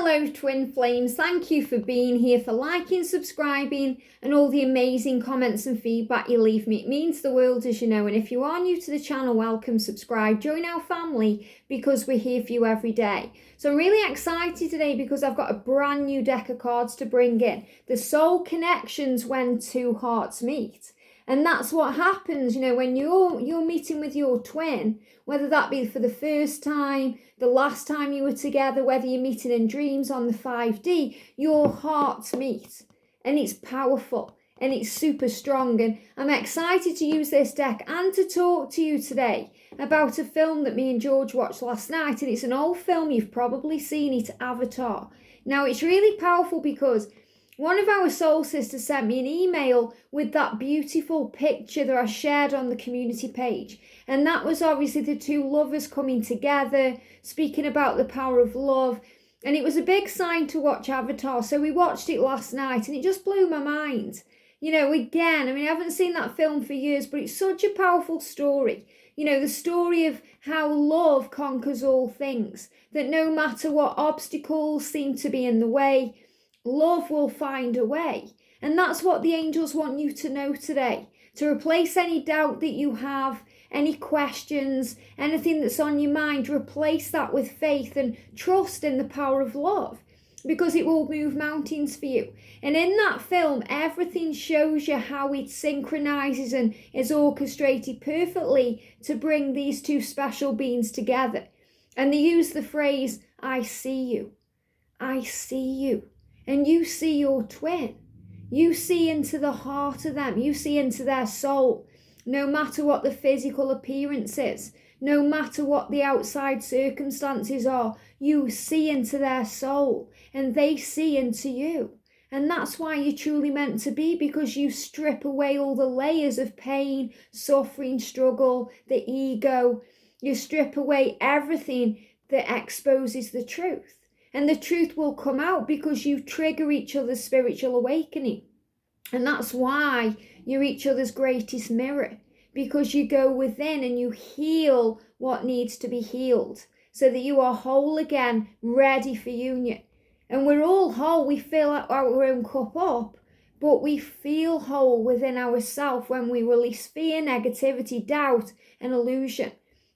Hello twin flames, thank you for being here, for liking, subscribing and all the amazing comments and feedback you leave me. It means the world, as you know, and if you are new to the channel, welcome, subscribe, join our family because we're here for you every day. So I'm really excited today because I've got a brand new deck of cards to bring in. The soul connections when two hearts meet. And that's what happens, you know, when you're meeting with your twin, whether that be for the first time, the last time you were together, whether you're meeting in dreams on the 5D, your hearts meet. And it's powerful and it's super strong. And I'm excited to use this deck and to talk to you today about a film that me and George watched last night. And it's an old film, you've probably seen it, Avatar. Now, it's really powerful because one of our soul sisters sent me an email with that beautiful picture that I shared on the community page. And that was obviously the two lovers coming together, speaking about the power of love. And it was a big sign to watch Avatar. So we watched it last night and it just blew my mind. You know, again, I mean, I haven't seen that film for years, but it's such a powerful story. You know, the story of how love conquers all things, that no matter what obstacles seem to be in the way, love will find a way. And that's what the angels want you to know today. To replace any doubt that you have, any questions, anything that's on your mind, replace that with faith and trust in the power of love, because it will move mountains for you. And in that film, everything shows you how it synchronizes and is orchestrated perfectly to bring these two special beings together. And they use the phrase, I see you. I see you. And you see your twin. You see into the heart of them. You see into their soul. No matter what the physical appearance is, no matter what the outside circumstances are, you see into their soul and they see into you. And that's why you're truly meant to be, because you strip away all the layers of pain, suffering, struggle, the ego. You strip away everything that exposes the truth. And the truth will come out because you trigger each other's spiritual awakening. And that's why you're each other's greatest mirror, because you go within and you heal what needs to be healed so that you are whole again, ready for union. And we're all whole. We fill our own cup up, but we feel whole within ourselves when we release fear, negativity, doubt, and illusion.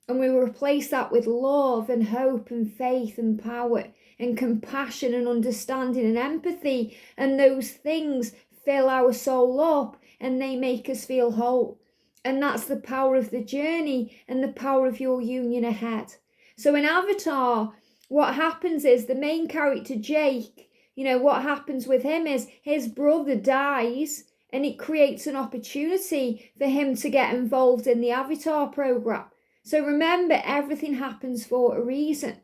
And we replace that with love and hope and faith and power and compassion and understanding and empathy. And those things fill our soul up and they make us feel whole. And that's the power of the journey and the power of your union ahead. So in Avatar, what happens is the main character, Jake, you know, what happens with him is his brother dies and it creates an opportunity for him to get involved in the Avatar program. So remember, everything happens for a reason.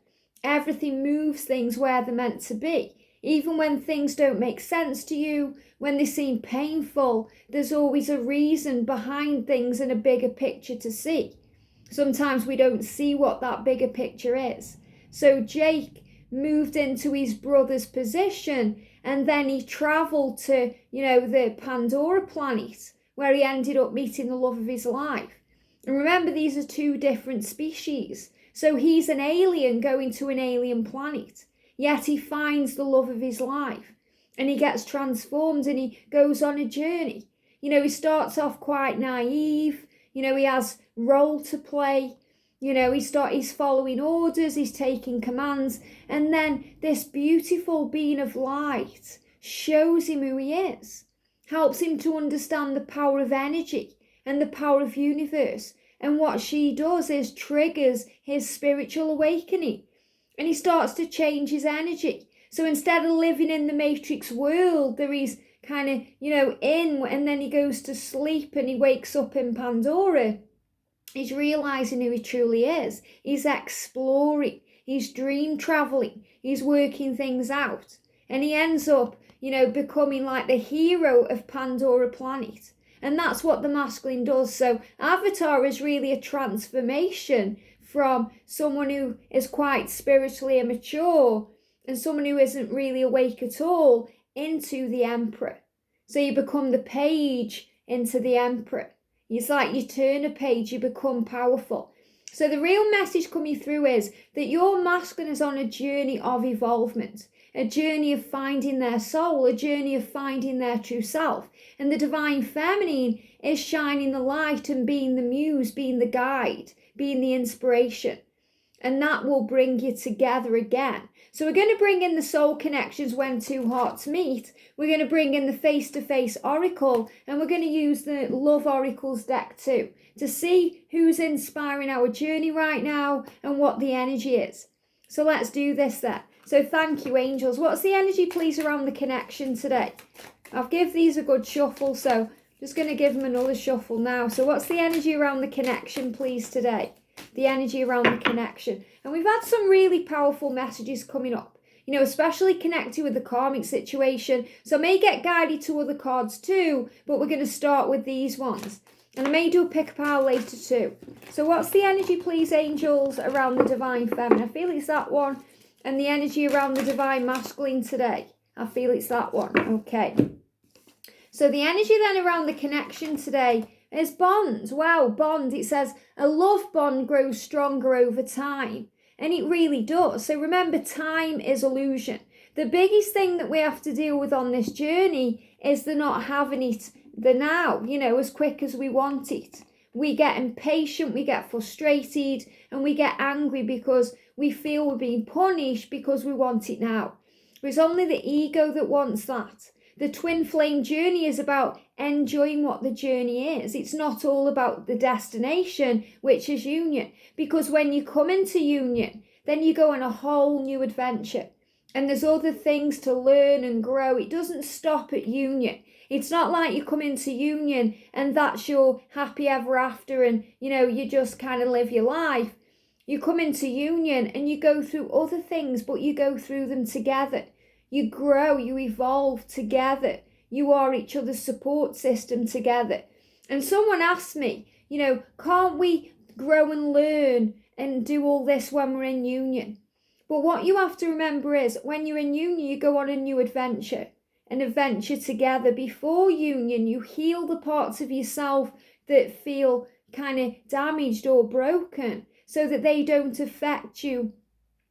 Everything moves things where they're meant to be. Even when things don't make sense to you, when they seem painful, there's always a reason behind things and a bigger picture to see. Sometimes we don't see what that bigger picture is. So Jake moved into his brother's position and then he travelled to, you know, the Pandora planet where he ended up meeting the love of his life. And remember, these are two different species. So he's an alien going to an alien planet. Yet he finds the love of his life. And he gets transformed and he goes on a journey. You know, he starts off quite naive. You know, he has role to play. You know, he's following orders. He's taking commands. And then this beautiful being of light shows him who he is. Helps him to understand the power of energy and the power of universe. And what she does is triggers his spiritual awakening. And he starts to change his energy. So instead of living in the Matrix world, there he's kind of, you know, in, and then he goes to sleep and he wakes up in Pandora. He's realizing who he truly is. He's exploring. He's dream traveling. He's working things out. And he ends up, you know, becoming like the hero of Pandora planet. And that's what the masculine does. So Avatar is really a transformation from someone who is quite spiritually immature and someone who isn't really awake at all into the emperor. So you become the page into the emperor. It's like you turn a page, you become powerful. So the real message coming through is that your masculine is on a journey of evolvement. a journey of finding their soul, a journey of finding their true self. And the divine feminine is shining the light and being the muse, being the guide, being the inspiration. And that will bring you together again. So we're going to bring in the soul connections when two hearts meet. We're going to bring in the face-to-face oracle, and we're going to use the love oracles deck too, to see who's inspiring our journey right now and what the energy is. So let's do this then. So thank you, angels. What's the energy, please, around the connection today? I've give these a good shuffle, so just going to give them another shuffle now. So what's the energy around the connection, please, today? The energy around the connection. And we've had some really powerful messages coming up, you know, especially connected with the karmic situation. So I may get guided to other cards too, but we're going to start with these ones. And I may do a pick-a-pile later too. So what's the energy, please, angels, around the divine feminine? I feel it's that one. And the energy around the divine masculine today. I feel it's that one. Okay. So the energy then around the connection today is bond. Wow, bond. It says a love bond grows stronger over time. And it really does. So remember, time is illusion. The biggest thing that we have to deal with on this journey is the not having it the now, you know, as quick as we want it. We get impatient, we get frustrated, and we get angry because we feel we're being punished because we want it now. It's only the ego that wants that. The twin flame journey is about enjoying what the journey is. It's not all about the destination, which is union. Because when you come into union, then you go on a whole new adventure. And there's other things to learn and grow. It doesn't stop at union. It's not like you come into union and that's your happy ever after and, you know, you just kind of live your life. You come into union and you go through other things, but you go through them together. You grow, you evolve together. You are each other's support system together. And someone asked me, you know, can't we grow and learn and do all this when we're in union? But what you have to remember is when you're in union, you go on a new adventure. An adventure together. Before union, you heal the parts of yourself that feel kind of damaged or broken so that they don't affect you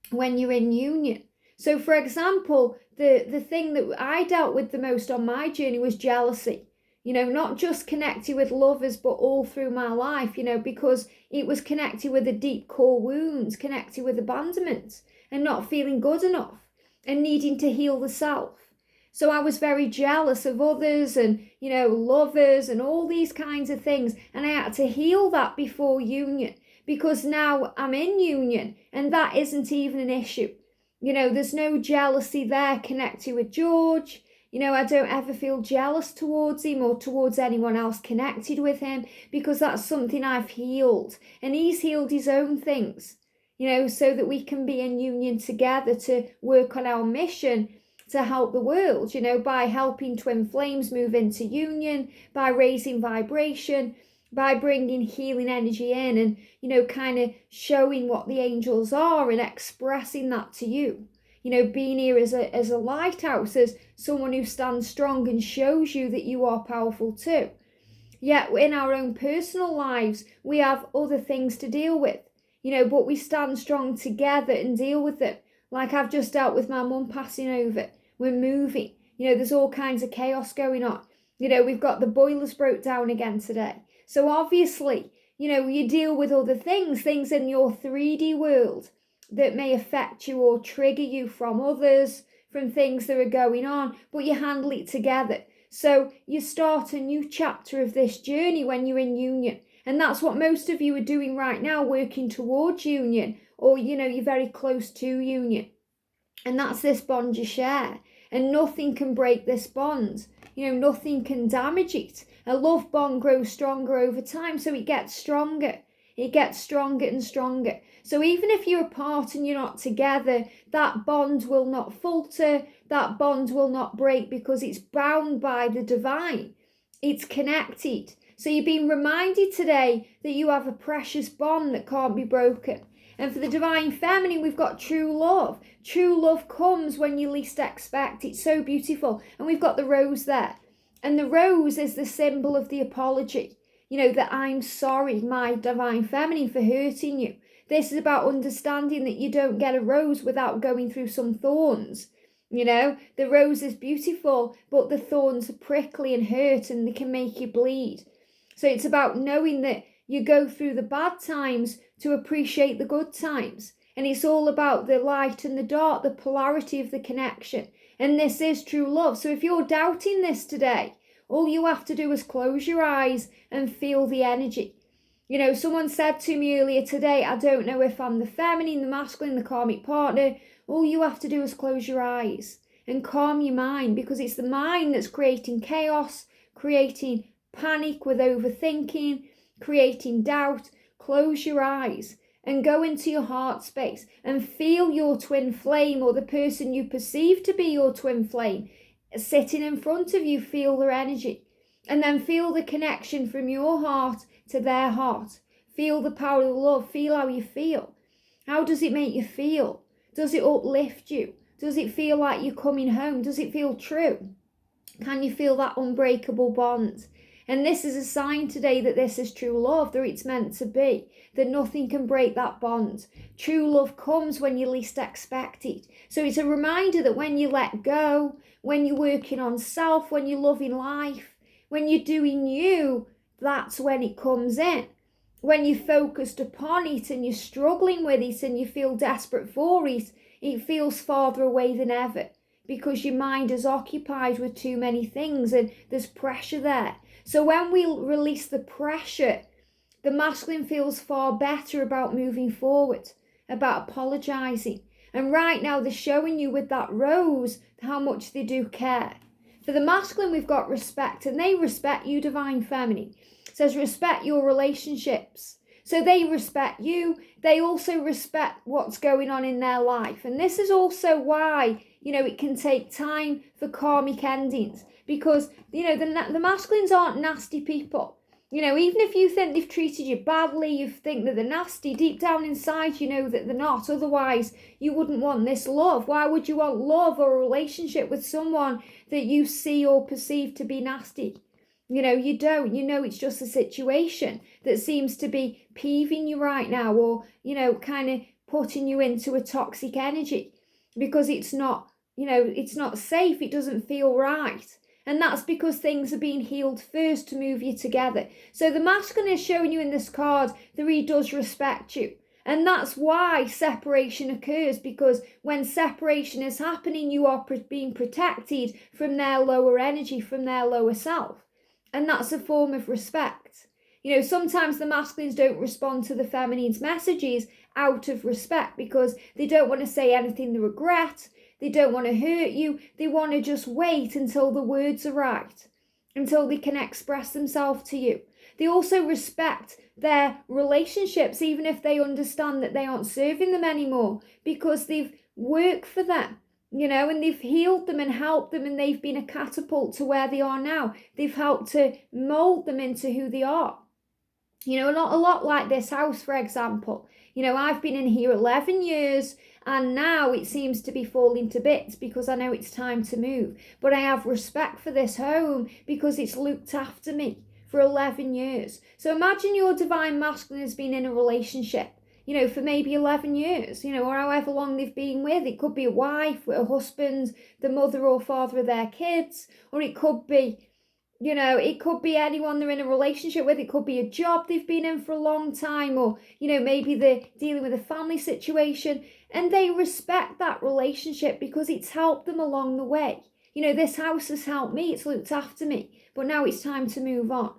when you're in union. So for example, the thing that I dealt with the most on my journey was jealousy. You know, not just connected with lovers, but all through my life, you know, because it was connected with the deep core wounds, connected with abandonment and not feeling good enough and needing to heal the self. So I was very jealous of others and, you know, lovers and all these kinds of things. And I had to heal that before union because now I'm in union and that isn't even an issue. You know, there's no jealousy there connected with George. You know, I don't ever feel jealous towards him or towards anyone else connected with him because that's something I've healed. And he's healed his own things, you know, so that we can be in union together to work on our mission to help the world, you know, by helping twin flames move into union, by raising vibration, by bringing healing energy in and, you know, kind of showing what the angels are and expressing that to you. You know, being here as a lighthouse, as someone who stands strong and shows you that you are powerful too. Yet in our own personal lives, we have other things to deal with, you know, but we stand strong together and deal with them. Like I've just dealt with my mum passing over. We're moving. You know, there's all kinds of chaos going on. You know, we've got the boilers broke down again today. So obviously, you know, you deal with other things in your 3D world that may affect you or trigger you from others, from things that are going on, but you handle it together. So you start a new chapter of this journey when you're in union. And that's what most of you are doing right now, working towards union, or, you know, you're very close to union. And that's this bond you share. And nothing can break this bond. You know, nothing can damage it. A love bond grows stronger over time, so it gets stronger. It gets stronger and stronger. So even if you're apart and you're not together, that bond will not falter. That bond will not break because it's bound by the divine. It's connected. So you're being reminded today that you have a precious bond that can't be broken. And for the divine feminine, we've got true love. True love comes when you least expect. It's so beautiful. And we've got the rose there. And the rose is the symbol of the apology. You know, that I'm sorry, my divine feminine, for hurting you. This is about understanding that you don't get a rose without going through some thorns. The rose is beautiful, but the thorns are prickly and hurt and they can make you bleed. So it's about knowing that you go through the bad times to appreciate the good times. And it's all about the light and the dark, the polarity of the connection. And this is true love. So if you're doubting this today, all you have to do is close your eyes and feel the energy. Someone said to me earlier today, I don't know if I'm the feminine, the masculine, the karmic partner. All you have to do is close your eyes and calm your mind, because it's the mind that's creating chaos, creating panic with overthinking, creating doubt. Close your eyes and go into your heart space and feel your twin flame, or the person you perceive to be your twin flame sitting in front of you. Feel their energy, and then feel the connection from your heart to their heart. Feel the power of love. Feel how you feel. How does it make you feel? Does it uplift you? Does it feel like you're coming home? Does it feel true? Can you feel that unbreakable bond? And this is a sign today that this is true love, that it's meant to be, that nothing can break that bond. True love comes when you least expect it. So it's a reminder that when you let go, when you're working on self, when you're loving life, when you're doing you, that's when it comes in. When you're focused upon it and you're struggling with it and you feel desperate for it, it feels farther away than ever, because your mind is occupied with too many things and there's pressure there. So when we release the pressure, the masculine feels far better about moving forward, about apologizing. And right now they're showing you with that rose how much they do care. For the masculine, we've got respect, and they respect you, divine feminine. It says respect your relationships. So they respect you. They also respect what's going on in their life. And this is also why, it can take time for karmic endings, because, the masculines aren't nasty people. Even if you think they've treated you badly, you think that they're nasty, deep down inside you know that they're not. Otherwise, you wouldn't want this love. Why would you want love or a relationship with someone that you see or perceive to be nasty? You don't. It's just a situation that seems to be peeving you right now, or, kind of putting you into a toxic energy, because it's not, it's not safe. It doesn't feel right. And that's because things are being healed first to move you together. So the masculine is showing you in this card that he does respect you. And that's why separation occurs, because when separation is happening, you are being protected from their lower energy, from their lower self. And that's a form of respect. Sometimes the masculines don't respond to the feminine's messages out of respect, because they don't want to say anything they regret. They don't want to hurt you. They want to just wait until the words are right, until they can express themselves to you. They also respect their relationships, even if they understand that they aren't serving them anymore, because they've worked for them, and they've healed them and helped them, and they've been a catapult to where they are now. They've helped to mold them into who they are. A lot like this house, for example. I've been in here 11 years, and now it seems to be falling to bits because I know it's time to move. But I have respect for this home because it's looked after me for 11 years. So imagine your divine masculine has been in a relationship, for maybe 11 years, or however long they've been with. It could be a wife, a husband, the mother or father of their kids, or it could be, it could be anyone they're in a relationship with. It could be a job they've been in for a long time, or, maybe they're dealing with a family situation, and they respect that relationship because it's helped them along the way. This house has helped me, it's looked after me, but now it's time to move on.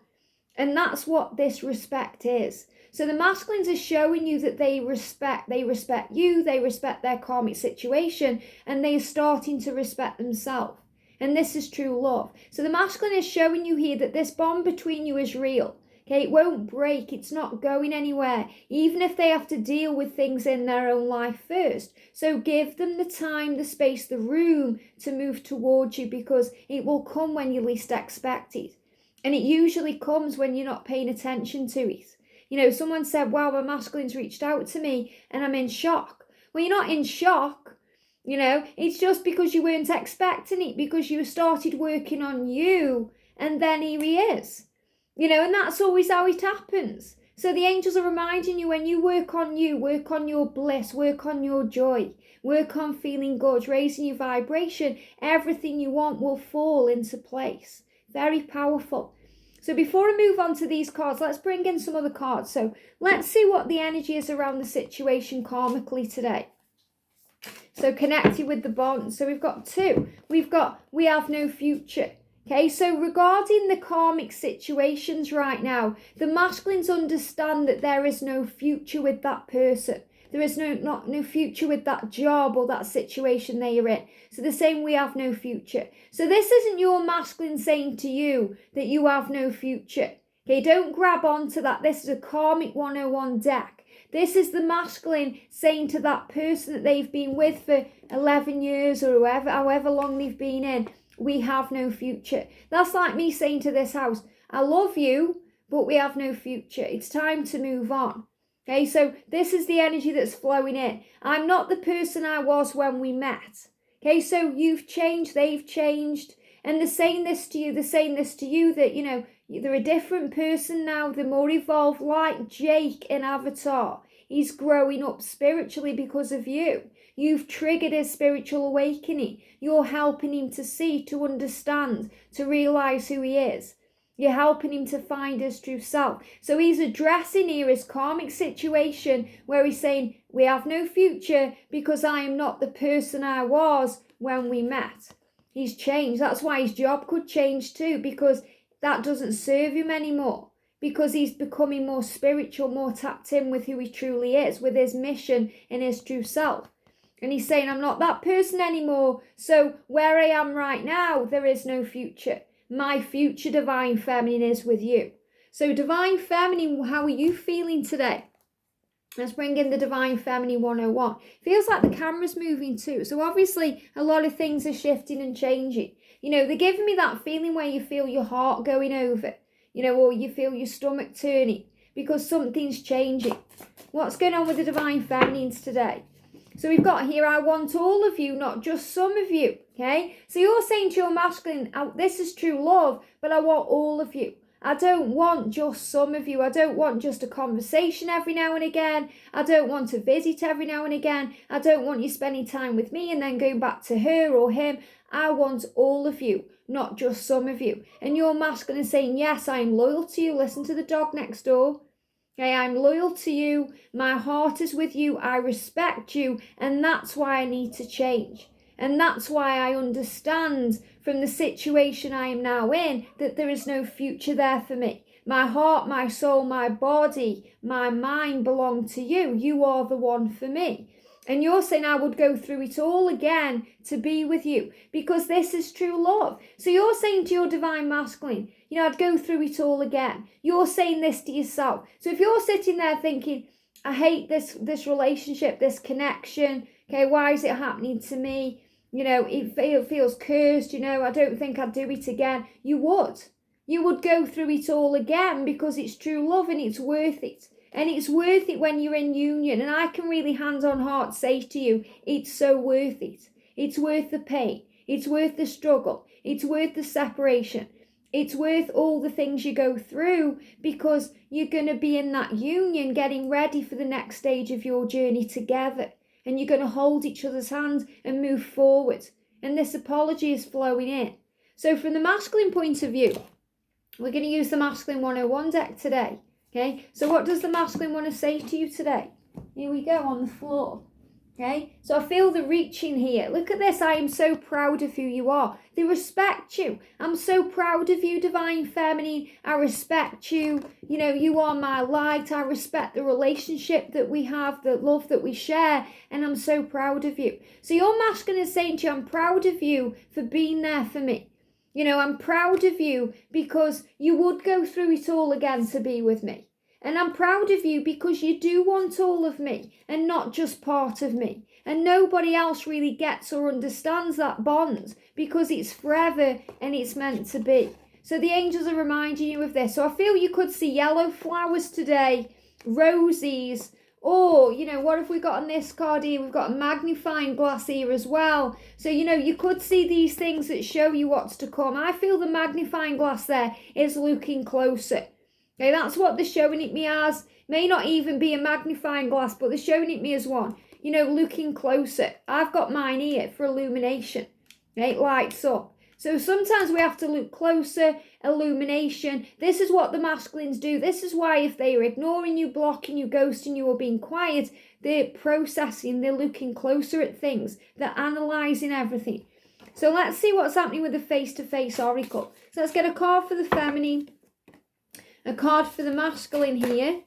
And that's what this respect is. So the masculines are showing you that they respect you, they respect their karmic situation, and they are starting to respect themselves. And this is true love. So the masculine is showing you here that this bond between you is real. Okay, it won't break. It's not going anywhere, even if they have to deal with things in their own life first. So give them the time, the space, the room to move towards you, because it will come when you least expect it. And it usually comes when you're not paying attention to it. Someone said, wow, my masculine's reached out to me and I'm in shock. Well, you're not in shock. It's just because you weren't expecting it, because you started working on you, and then here he is. And that's always how it happens. So the angels are reminding you, when you work on you, work on your bliss, work on your joy, work on feeling good, raising your vibration, everything you want will fall into place. Very powerful. So before I move on to these cards, let's bring in some other cards. So let's see what the energy is around the situation karmically today. So connected with the bond. So we've got two. We've got we have no future. Okay, so regarding the karmic situations right now, the masculines understand that there is no future with that person. There is no future with that job or that situation they are in. So they're saying we have no future. So this isn't your masculine saying to you that you have no future. Okay, don't grab onto that. This is a Karmic 101 deck. This is the masculine saying to that person that they've been with for 11 years or however long they've been in, we have no future. That's like me saying to this house, I love you, but we have no future. It's time to move on. Okay, so this is the energy that's flowing in. I'm not the person I was when we met. Okay, so you've changed, they've changed. And they're saying this to you, that, you know, they're a different person now. They're more evolved, like Jake in Avatar. He's growing up spiritually because of you. You've triggered his spiritual awakening. You're helping him to see, to understand, to realize who he is. You're helping him to find his true self. So he's addressing here his karmic situation where he's saying, we have no future because I am not the person I was when we met. He's changed. That's why his job could change too, because that doesn't serve him anymore. Because he's becoming more spiritual, more tapped in with who he truly is, with his mission and his true self. And he's saying, I'm not that person anymore. So where I am right now, there is no future. My future divine feminine is with you. So divine feminine, how are you feeling today? Let's bring in the divine feminine 101. Feels like the camera's moving too. So obviously a lot of things are shifting and changing. You know, they're giving me that feeling where you feel your heart going over, you know, or you feel your stomach turning because something's changing. What's going on with the divine feminines today? So we've got here, I want all of you, not just some of you, okay? So you're saying to your masculine, this is true love, but I want all of you. I don't want just some of you. I don't want just a conversation every now and again. I don't want a visit every now and again. I don't want you spending time with me and then going back to her or him. I want all of you, not just some of you. And your masculine is saying, yes, I am loyal to you. Listen to the dog next door. Okay, I'm loyal to you, my heart is with you, I respect you, and that's why I need to change. And that's why I understand from the situation I am now in that there is no future there for me. My heart, my soul, my body, my mind belong to you. You are the one for me. And you're saying I would go through it all again to be with you because this is true love. So you're saying to your divine masculine, you know, I'd go through it all again. You're saying this to yourself. So if you're sitting there thinking, I hate this relationship, this connection, okay, why is it happening to me? You know, it feels cursed, you know, I don't think I'd do it again. You would. You would go through it all again because it's true love and it's worth it. And it's worth it when you're in union. And I can really hand on heart say to you, it's so worth it. It's worth the pain. It's worth the struggle. It's worth the separation. It's worth all the things you go through because you're going to be in that union getting ready for the next stage of your journey together. And you're going to hold each other's hands and move forward. And this apology is flowing in. So from the masculine point of view, we're going to use the masculine 101 deck today. Okay, so what does the masculine want to say to you today? Here we go on the floor. Okay, so I feel the reaching here. Look at this. I am so proud of who you are. They respect you. I'm so proud of you, divine feminine. I respect you. You know, you are my light. I respect the relationship that we have, the love that we share, and I'm so proud of you. So your masculine is saying to you, I'm proud of you for being there for me. You know, I'm proud of you because you would go through it all again to be with me. And I'm proud of you because you do want all of me and not just part of me. And nobody else really gets or understands that bond because it's forever and it's meant to be. So the angels are reminding you of this. So I feel you could see yellow flowers today, roses, or, you know, what have we got on this card here? We've got a magnifying glass here as well. So, you know, you could see these things that show you what's to come. I feel the magnifying glass there is looking closer. Okay, that's what they're showing it me as. May not even be a magnifying glass, but they're showing it me as one. you know, looking closer. I've got mine here for illumination. It lights up. So sometimes we have to look closer, illumination. This is what the masculines do. This is why if they are ignoring you, blocking you, ghosting you, or being quiet, they're processing, they're looking closer at things. They're analysing everything. So let's see what's happening with the face-to-face oracle. So let's get a card for the feminine, a card for the masculine here,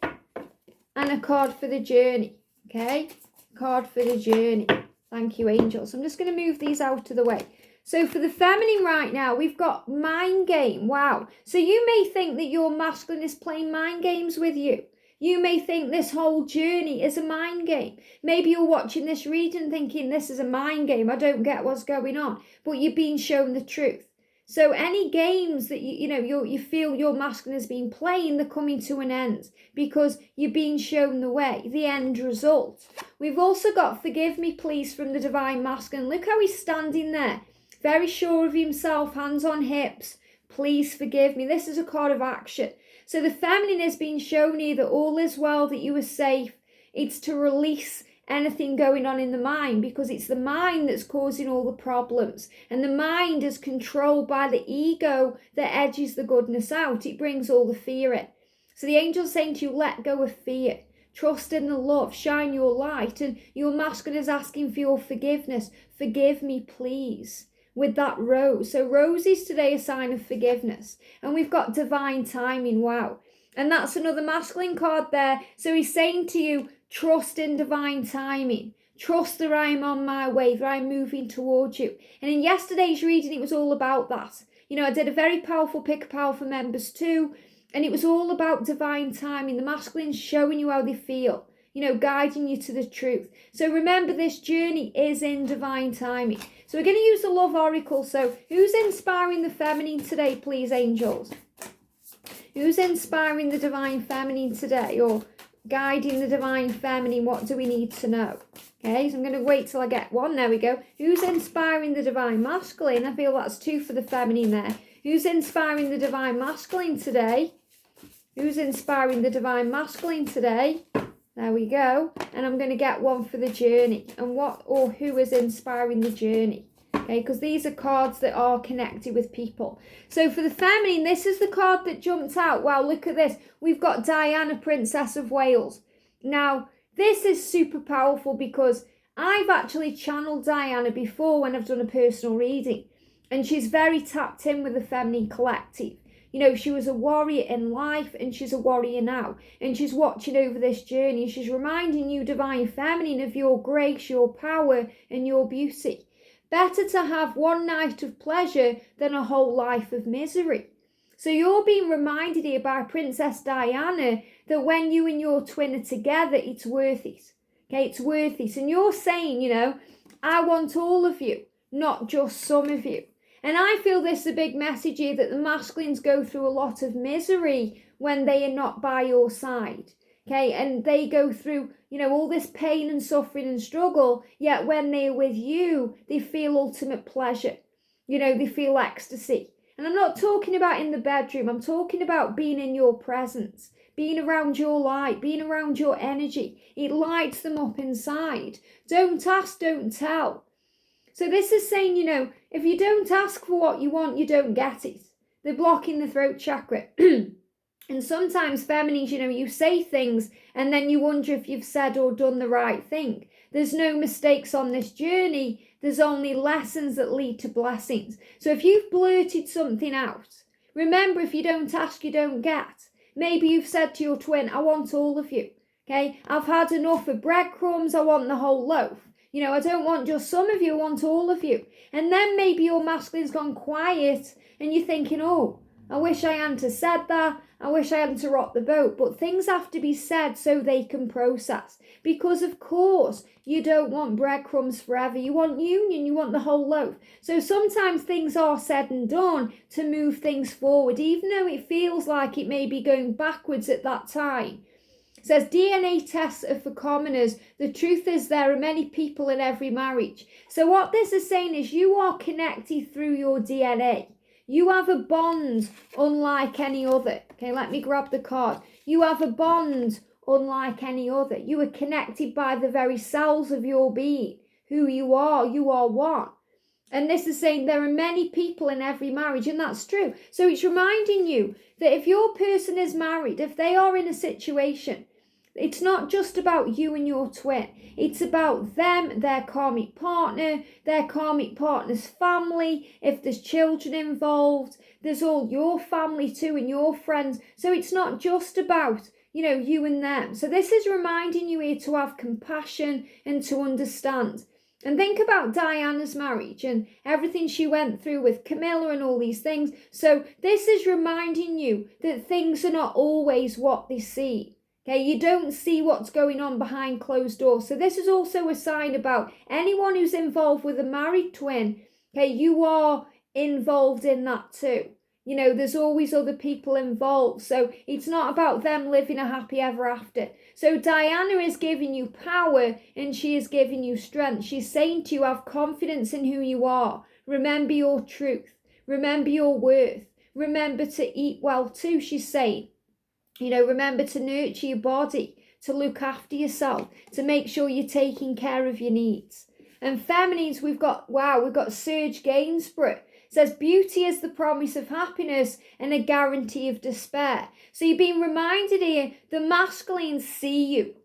and a card for the journey. Okay? Card for the journey. Thank you, angels. I'm just going to move these out of the way. So for the feminine right now, we've got mind game. Wow. So you may think that your masculine is playing mind games with you. You may think this whole journey is a mind game. Maybe you're watching this reading thinking this is a mind game. I don't get what's going on. But you're being shown the truth. So any games that you feel your masculine has been playing, they're coming to an end because you're being shown the way, the end result. We've also got forgive me please from the divine masculine. Look how he's standing there. Very sure of himself, hands on hips. Please forgive me. This is a card of action. So the feminine has been shown here that all is well, that you are safe. It's to release anything going on in the mind because it's the mind that's causing all the problems. And the mind is controlled by the ego that edges the goodness out. It brings all the fear in. So the angel's saying to you, let go of fear. Trust in the love, shine your light. And your masculine is asking for your forgiveness. Forgive me, please. With that rose. So rose is today a sign of forgiveness. And we've got divine timing. Wow. And that's another masculine card there. So he's saying to you, trust in divine timing. Trust that I'm on my way, that I'm moving towards you. And in yesterday's reading, it was all about that. You know, I did a very powerful pick a power for members too. And it was all about divine timing. The masculine's showing you how they feel. You know, guiding you to the truth. So remember, this journey is in divine timing. So we're going to use the love oracle. So who's inspiring the feminine today, please, angels? Who's inspiring the divine feminine today, or guiding the divine feminine? What do we need to know? Okay, so I'm going to wait till I get one. There we go. Who's inspiring the divine masculine? I feel that's two for the feminine there. Who's inspiring the divine masculine today? Who's inspiring the divine masculine today? There we go. And I'm going to get one for the journey. And what or who is inspiring the journey? Okay, because these are cards that are connected with people. So for the feminine, this is the card that jumped out. Wow, look at this. We've got Diana, Princess of Wales. Now, this is super powerful because I've actually channeled Diana before when I've done a personal reading. And she's very tapped in with the feminine collective. You know, she was a warrior in life and she's a warrior now. And she's watching over this journey. She's reminding you, divine feminine, of your grace, your power and your beauty. Better to have one night of pleasure than a whole life of misery. So you're being reminded here by Princess Diana that when you and your twin are together, it's worth it. Okay, it's worth it. And you're saying, you know, I want all of you, not just some of you. And I feel this is a big message here that the masculines go through a lot of misery when they are not by your side. Okay, and they go through, you know, all this pain and suffering and struggle, yet when they're with you, they feel ultimate pleasure. You know, they feel ecstasy. And I'm not talking about in the bedroom, I'm talking about being in your presence, being around your light, being around your energy. It lights them up inside. Don't ask, don't tell. So this is saying, you know, if you don't ask for what you want, you don't get it. They're blocking the throat chakra. And sometimes feminines, you know, you say things and then you wonder if you've said or done the right thing. There's no mistakes on this journey. There's only lessons that lead to blessings. So if you've blurted something out, remember, if you don't ask, you don't get. Maybe you've said to your twin, I want all of you. Okay, I've had enough of breadcrumbs. I want the whole loaf. You know, I don't want just some of you, I want all of you. And then maybe your masculine's gone quiet and you're thinking, oh, I wish I hadn't have said that. I wish I hadn't have rocked the boat. But things have to be said so they can process. Because, of course, you don't want breadcrumbs forever. You want union. You want the whole loaf. So sometimes things are said and done to move things forward, even though it feels like it may be going backwards at that time. It says DNA tests are for commoners. The truth is there are many people in every marriage. So what this is saying is you are connected through your DNA. You have a bond unlike any other. Okay, let me grab the card. You have a bond unlike any other. You are connected by the very cells of your being. Who you are one. And this is saying there are many people in every marriage, and that's true. So it's reminding you that if your person is married, if they are in a situation, it's not just about you and your twin. It's about them, their karmic partner, their karmic partner's family. If there's children involved, there's all your family too and your friends. So it's not just about, you and them. So this is reminding you here to have compassion and to understand. And think about Diana's marriage and everything she went through with Camilla and all these things. So this is reminding you that things are not always what they seem. Okay, you don't see what's going on behind closed doors. So this is also a sign about anyone who's involved with a married twin. Okay, you are involved in that too. There's always other people involved. So it's not about them living a happy ever after. So Diana is giving you power and she is giving you strength. She's saying to you, have confidence in who you are. Remember your truth. Remember your worth. Remember to eat well too, she's saying. Remember to nurture your body, to look after yourself, to make sure you're taking care of your needs. And feminines, we've got Serge Gainsborough. Says beauty is the promise of happiness and a guarantee of despair. So you're being reminded here, the masculines see you.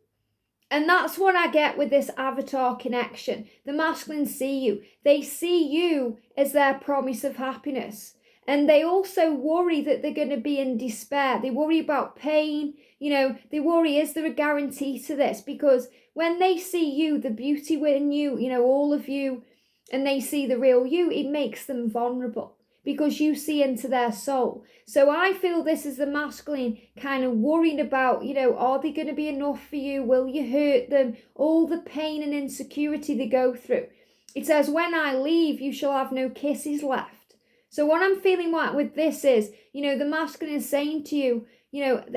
And that's what I get with this avatar connection. The masculines see you. They see you as their promise of happiness. And they also worry that they're going to be in despair. They worry about pain. They worry, is there a guarantee to this? Because when they see you, the beauty within you, all of you, and they see the real you, it makes them vulnerable because you see into their soul. So I feel this is the masculine kind of worried about, are they going to be enough for you? Will you hurt them? All the pain and insecurity they go through. It says, when I leave, you shall have no kisses left. So what I'm feeling like with this is, the masculine is saying to you,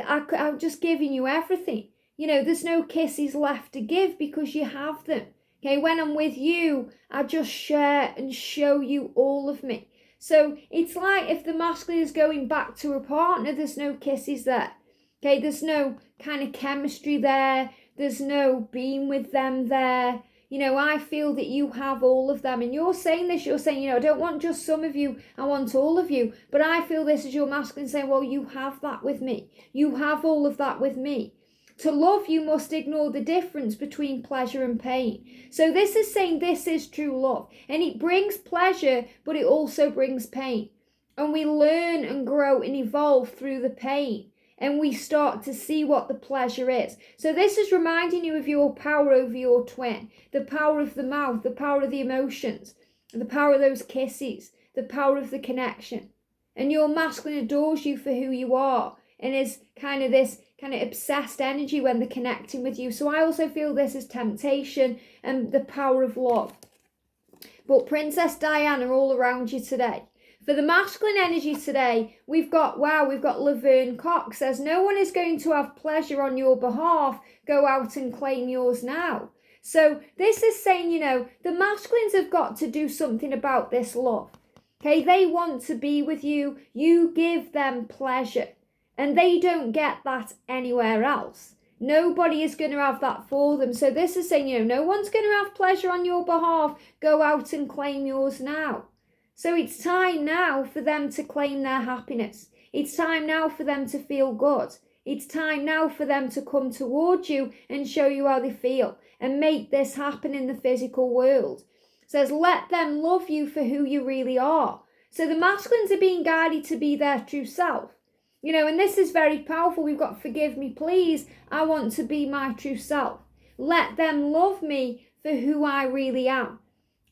I'm just giving you everything. There's no kisses left to give because you have them. Okay, when I'm with you, I just share and show you all of me. So it's like if the masculine is going back to a partner, there's no kisses there. Okay, there's no kind of chemistry there. There's no being with them there. I feel that you have all of them. And you're saying this, you're saying, I don't want just some of you, I want all of you. But I feel this is your masculine saying, well, you have that with me. You have all of that with me. To love, you must ignore the difference between pleasure and pain. So this is saying this is true love. And it brings pleasure, but it also brings pain. And we learn and grow and evolve through the pain. And we start to see what the pleasure is. So this is reminding you of your power over your twin. The power of the mouth, the power of the emotions, the power of those kisses, the power of the connection. And your masculine adores you for who you are. And is kind of this kind of obsessed energy when they're connecting with you. So I also feel this is temptation and the power of love. But Princess Diana all around you today. For the masculine energy today, we've got Laverne Cox says, no one is going to have pleasure on your behalf. Go out and claim yours now. So this is saying, the masculines have got to do something about this love. Okay, they want to be with you. You give them pleasure. And they don't get that anywhere else. Nobody is going to have that for them. So this is saying, no one's going to have pleasure on your behalf. Go out and claim yours now. So it's time now for them to claim their happiness. It's time now for them to feel good. It's time now for them to come towards you and show you how they feel and make this happen in the physical world. It says, let them love you for who you really are. So the masculines are being guided to be their true self. And this is very powerful. We've got forgive me, please. I want to be my true self. Let them love me for who I really am.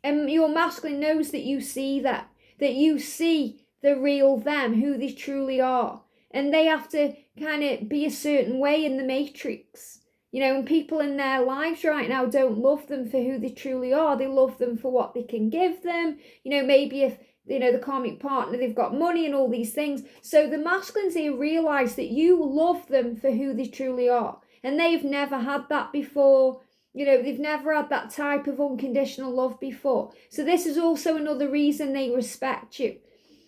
And your masculine knows that you see that you see the real them, who they truly are. And they have to kind of be a certain way in the matrix. And people in their lives right now don't love them for who they truly are. They love them for what they can give them. Maybe if the karmic partner, they've got money and all these things. So the masculines here realise that you love them for who they truly are. And they've never had that before. They've never had that type of unconditional love before. So this is also another reason they respect you.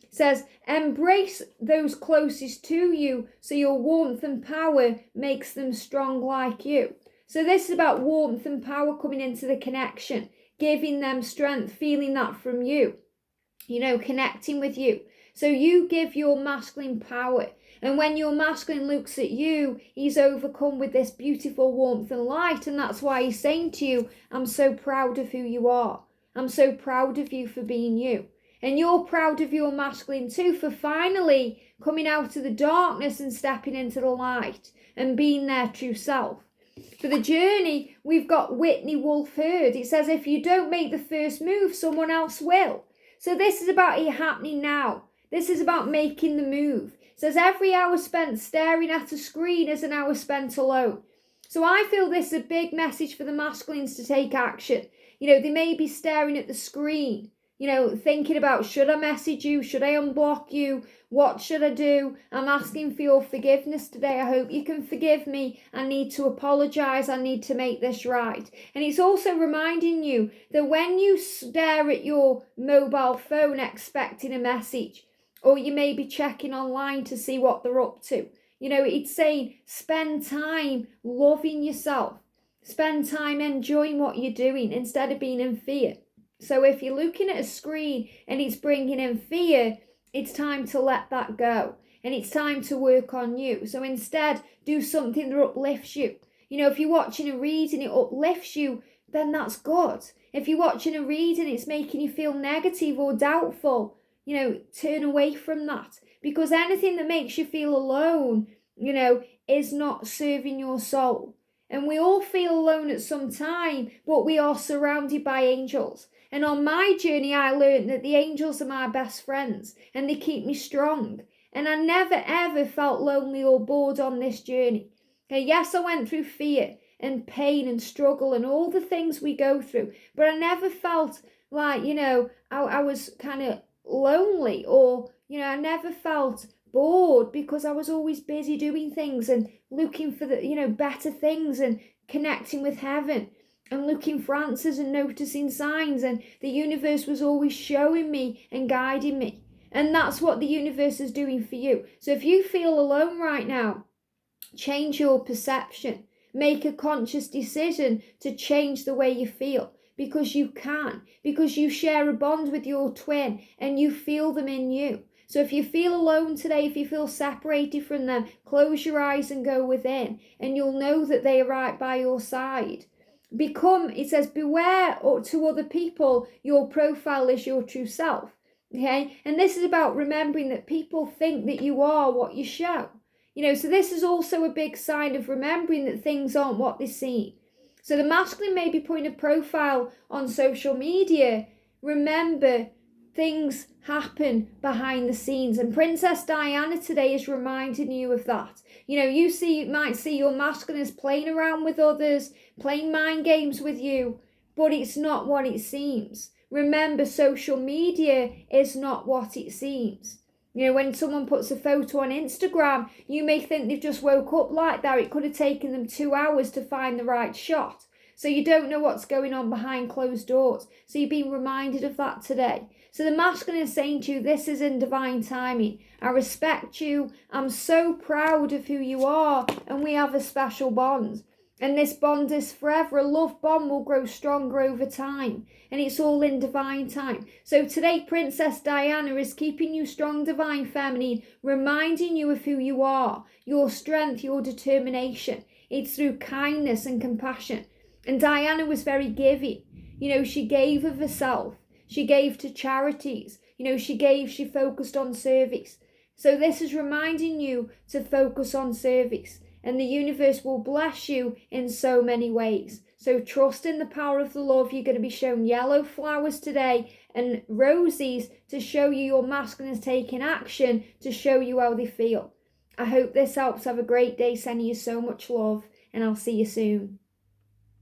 It says, embrace those closest to you so your warmth and power makes them strong like you. So this is about warmth and power coming into the connection, giving them strength, feeling that from you, connecting with you. So you give your masculine power. And when your masculine looks at you, he's overcome with this beautiful warmth and light. And that's why he's saying to you, I'm so proud of who you are. I'm so proud of you for being you. And you're proud of your masculine too for finally coming out of the darkness and stepping into the light and being their true self. For the journey, we've got Whitney Wolf Herd. It says, if you don't make the first move, someone else will. So this is about it happening now. This is about making the move. It says every hour spent staring at a screen is an hour spent alone. So I feel this is a big message for the masculines to take action. They may be staring at the screen, thinking about, should I message you? Should I unblock you? What should I do? I'm asking for your forgiveness today. I hope you can forgive me. I need to apologize. I need to make this right. And it's also reminding you that when you stare at your mobile phone expecting a message, or you may be checking online to see what they're up to, it's saying spend time loving yourself. Spend time enjoying what you're doing instead of being in fear. So if you're looking at a screen and it's bringing in fear, it's time to let that go. And it's time to work on you. So instead, do something that uplifts you. If you're watching a reading, it uplifts you, then that's good. If you're watching a reading, it's making you feel negative or doubtful, turn away from that. Because anything that makes you feel alone, is not serving your soul. And we all feel alone at some time, but we are surrounded by angels. And on my journey, I learned that the angels are my best friends and they keep me strong. And I never ever felt lonely or bored on this journey. Okay, yes, I went through fear and pain and struggle and all the things we go through, but I never felt like, I was kind of lonely or, I never felt bored because I was always busy doing things and looking for the, better things and connecting with heaven and looking for answers and noticing signs, and the universe was always showing me and guiding me. And that's what the universe is doing for you. So if you feel alone right now, change your perception. Make a conscious decision to change the way you feel, because you can, because you share a bond with your twin and you feel them in you. So if you feel alone today, if you feel separated from them, close your eyes and go within, and you'll know that they are right by your side. It says, beware to other people, your profile is your true self. Okay? And this is about remembering that people think that you are what you show. So this is also a big sign of remembering that things aren't what they seem. So the masculine may be putting a profile on social media. Remember, things happen behind the scenes, and Princess Diana today is reminding you of that. You might see your masculine as playing around with others, playing mind games with you, but it's not what it seems. Remember, social media is not what it seems. When someone puts a photo on Instagram, you may think they've just woke up like that. It could have taken them 2 hours to find the right shot. So you don't know what's going on behind closed doors. So you've been reminded of that today. So the masculine is saying to you, this is in divine timing. I respect you. I'm so proud of who you are. And we have a special bond. And this bond is forever. A love bond will grow stronger over time. And it's all in divine time. So today, Princess Diana is keeping you strong, divine feminine, reminding you of who you are, your strength, your determination. It's through kindness and compassion. And Diana was very giving. She gave of herself. She gave to charities. She focused on service. So this is reminding you to focus on service. And the universe will bless you in so many ways. So trust in the power of the love. You're going to be shown yellow flowers today and roses to show you your masculine is taking action, to show you how they feel. I hope this helps. Have a great day. Sending you so much love, and I'll see you soon.